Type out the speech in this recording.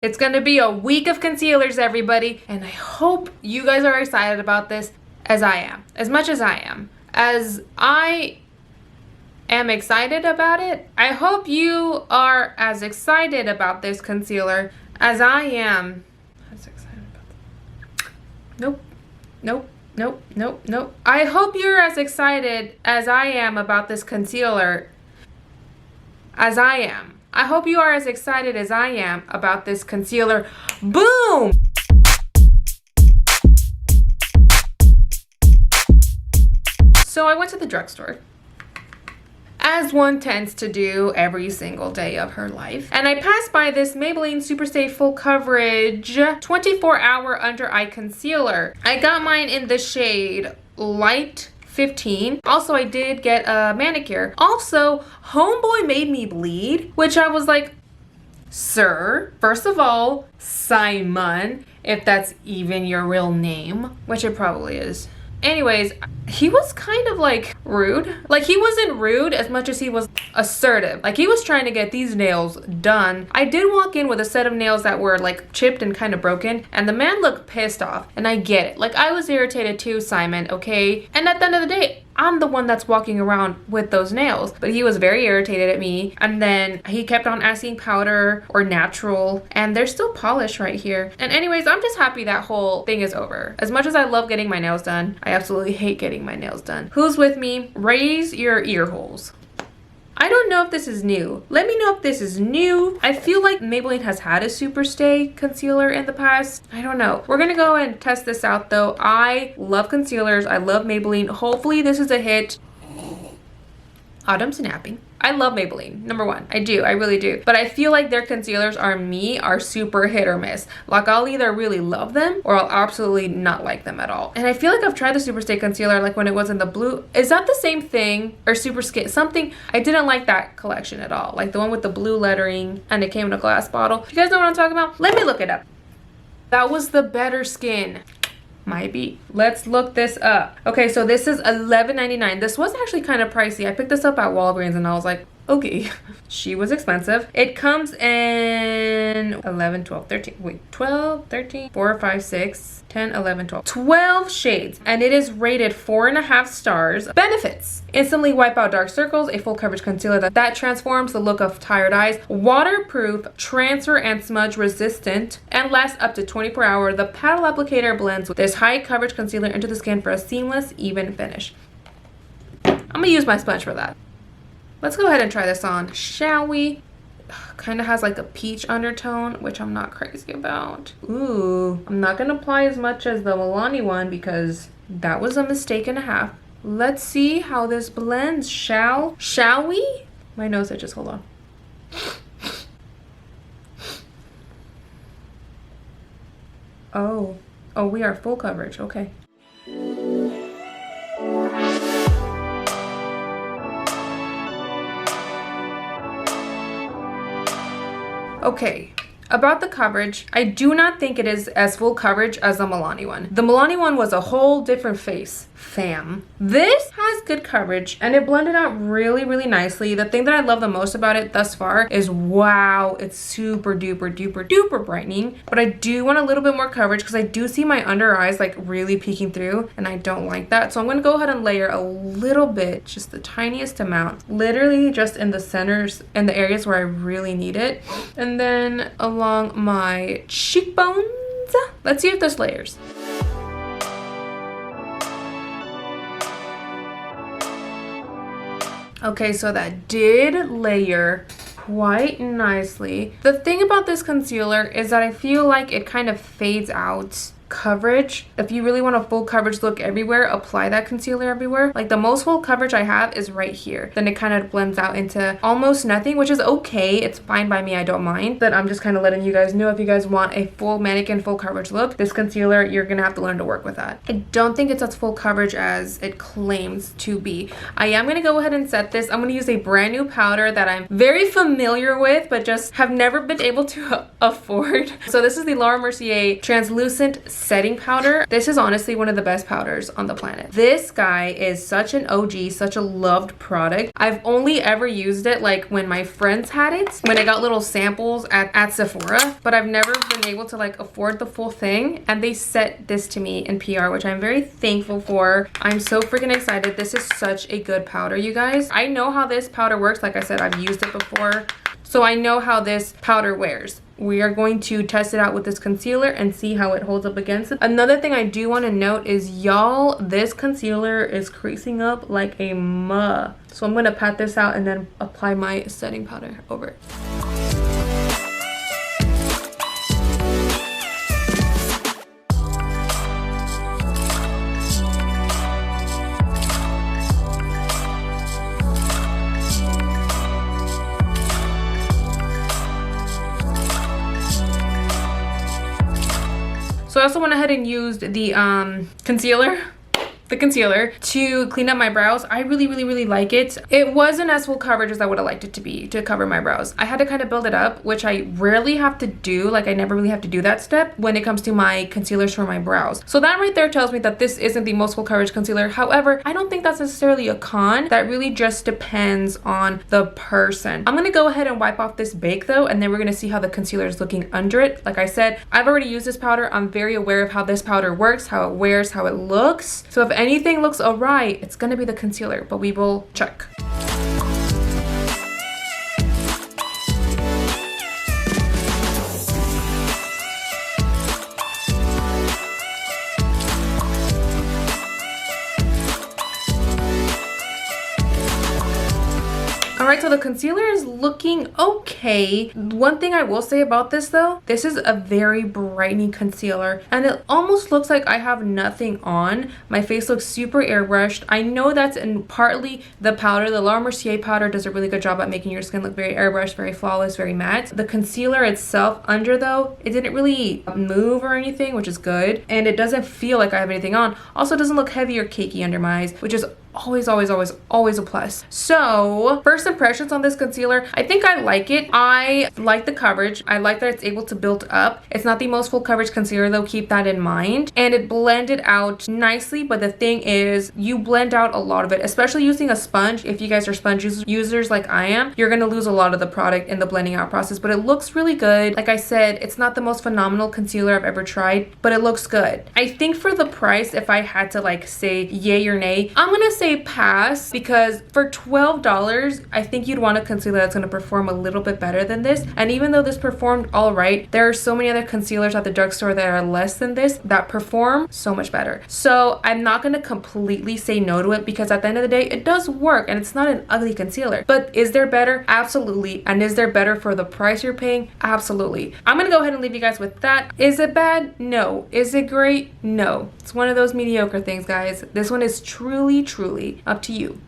It's gonna be a week of concealers, everybody, and I hope you guys are excited about this as I am, as much as I am. As I am excited about it, I hope you are as excited about this concealer as I am. As excited about this. Nope, nope, nope, nope, nope. I hope you're as excited as I am about this concealer as I am. I hope you are as excited as I am about this concealer. Boom! So I went to the drugstore, as one tends to do every single day of her life. And I passed by this Maybelline Superstay Full Coverage 24-Hour Under Eye Concealer. I got mine in the shade Light 15. Also, I did get a manicure. Also, homeboy made me bleed, which I was like, sir, first of all, Simon, if that's even your real name, which it probably is. Anyways, he was kind of like rude. Like, he wasn't rude as much as he was assertive. Like, he was trying to get these nails done. I did walk in with a set of nails that were like chipped and kind of broken, and the man looked pissed off, and I get it. Like, I was irritated too, Simon, okay? And at the end of the day, I'm the one that's walking around with those nails, but he was very irritated at me. And then he kept on asking powder or natural, and they're still polished right here. And anyways, I'm just happy that whole thing is over. As much as I love getting my nails done, I absolutely hate getting my nails done. Who's with me? Raise your ear holes. I don't know if this is new. Let me know if this is new. I feel like Maybelline has had a Superstay concealer in the past. I don't know. We're gonna go and test this out though. I love concealers. I love Maybelline. Hopefully this is a hit. Autumn's napping. I love Maybelline, number one. I do, I really do. But I feel like their concealers are super hit or miss. Like, I'll either really love them or I'll absolutely not like them at all. And I feel like I've tried the Superstay concealer like when it was in the blue. Is that the same thing? Or Super Skin? Something, I didn't like that collection at all. Like the one with the blue lettering and it came in a glass bottle. You guys know what I'm talking about? Let me look it up. That was the Better Skin. Might be. Let's look this up. Okay, so this is $11.99. This was actually kind of pricey. I picked this up at Walgreens and I was like, okay. She was expensive. It comes in 11, 12, 13, wait, 12, 13, 4, 5, 6, 10, 11, 12, 12 shades. And it is rated 4.5 stars. Benefits: instantly wipe out dark circles, a full coverage concealer that transforms the look of tired eyes, waterproof, transfer and smudge resistant, and lasts up to 24 hours. The paddle applicator blends with this high coverage concealer into the skin for a seamless, even finish. I'm gonna use my sponge for that. Let's go ahead and try this on, shall we? Kind of has like a peach undertone, which I'm not crazy about. Ooh, I'm not gonna apply as much as the Milani one because that was a mistake and a half. Let's see how this blends, shall we? My nose itches, hold on. Oh, we are full coverage, okay. Okay, about the coverage, I do not think it is as full coverage as the Milani one. The Milani one was a whole different face, fam. This has good coverage and it blended out really, really nicely. The thing that I love the most about it thus far is, wow, it's super duper duper duper brightening. But I do want a little bit more coverage because I do see my under eyes like really peeking through and I don't like that. So I'm gonna go ahead and layer a little bit, just the tiniest amount, literally just in the centers and the areas where I really need it. And then along my cheekbones. Let's see if this layers. Okay, so that did layer quite nicely. The thing about this concealer is that I feel like it kind of fades out coverage. If you really want a full coverage look everywhere, apply that concealer everywhere. Like the most full coverage I have is right here. Then it kind of blends out into almost nothing, which is okay. It's fine by me, I don't mind. But I'm just kind of letting you guys know, if you guys want a full mannequin full coverage look, this concealer, you're gonna have to learn to work with that. I don't think it's as full coverage as it claims to be. I am gonna go ahead and set this. I'm gonna use a brand new powder that I'm very familiar with but just have never been able to afford. So this is the Laura Mercier Translucent setting powder. This is honestly one of the best powders on the planet. This guy is such an OG, such a loved product. I've only ever used it like when my friends had it, when I got little samples at Sephora, but I've never been able to like afford the full thing, and they sent this to me in PR, which I'm very thankful for. I'm so freaking excited. This is such a good powder, you guys. I know how this powder works. Like I said, I've used it before, so I know how this powder wears. We are going to test it out with this concealer and see how it holds up against it. Another thing I do want to note is, y'all, this concealer is creasing up like a mug. So I'm going to pat this out and then apply my setting powder over it. So I also went ahead and used the concealer to clean up my brows. I really like it. It wasn't as full coverage as I would have liked it to be to cover my brows. I had to kind of build it up, which I rarely have to do. Like, I never really have to do that step when it comes to my concealers for my brows. So that right there tells me that this isn't the most full coverage concealer. However, I don't think that's necessarily a con. That really just depends on the person. I'm gonna go ahead and wipe off this bake though, and then we're gonna see how the concealer is looking under it. Like I said, I've already used this powder. I'm very aware of how this powder works, how it wears, how it looks. So if anything looks awry, it's gonna be the concealer, but we will check. Alright, so the concealer is looking okay. One thing I will say about this though, this is a very brightening concealer and it almost looks like I have nothing on. My face looks super airbrushed. I know that's in partly the powder. The Laura Mercier powder does a really good job at making your skin look very airbrushed, very flawless, very matte. The concealer itself under though, it didn't really move or anything, which is good. And it doesn't feel like I have anything on. Also, it doesn't look heavy or cakey under my eyes, which is always a plus. So first impressions on this concealer, I think I like it. I like the coverage. I like that it's able to build up. It's not the most full coverage concealer though, keep that in mind. And it blended out nicely, but the thing is, you blend out a lot of it, especially using a sponge. If you guys are sponge users like I am, you're gonna lose a lot of the product in the blending out process, but it looks really good. Like I said, it's not the most phenomenal concealer I've ever tried, but it looks good. I think for the price, if I had to like say yay or nay, I'm gonna say pass, because for $12 I think you'd want a concealer that's going to perform a little bit better than this. And even though this performed all right, there are so many other concealers at the drugstore that are less than this that perform so much better. So I'm not going to completely say no to it, because at the end of the day it does work and it's not an ugly concealer. But is there better? Absolutely. And is there better for the price you're paying? Absolutely. I'm going to go ahead and leave you guys with that. Is it bad? No. Is it great? No. It's one of those mediocre things, guys. This one is truly up to you.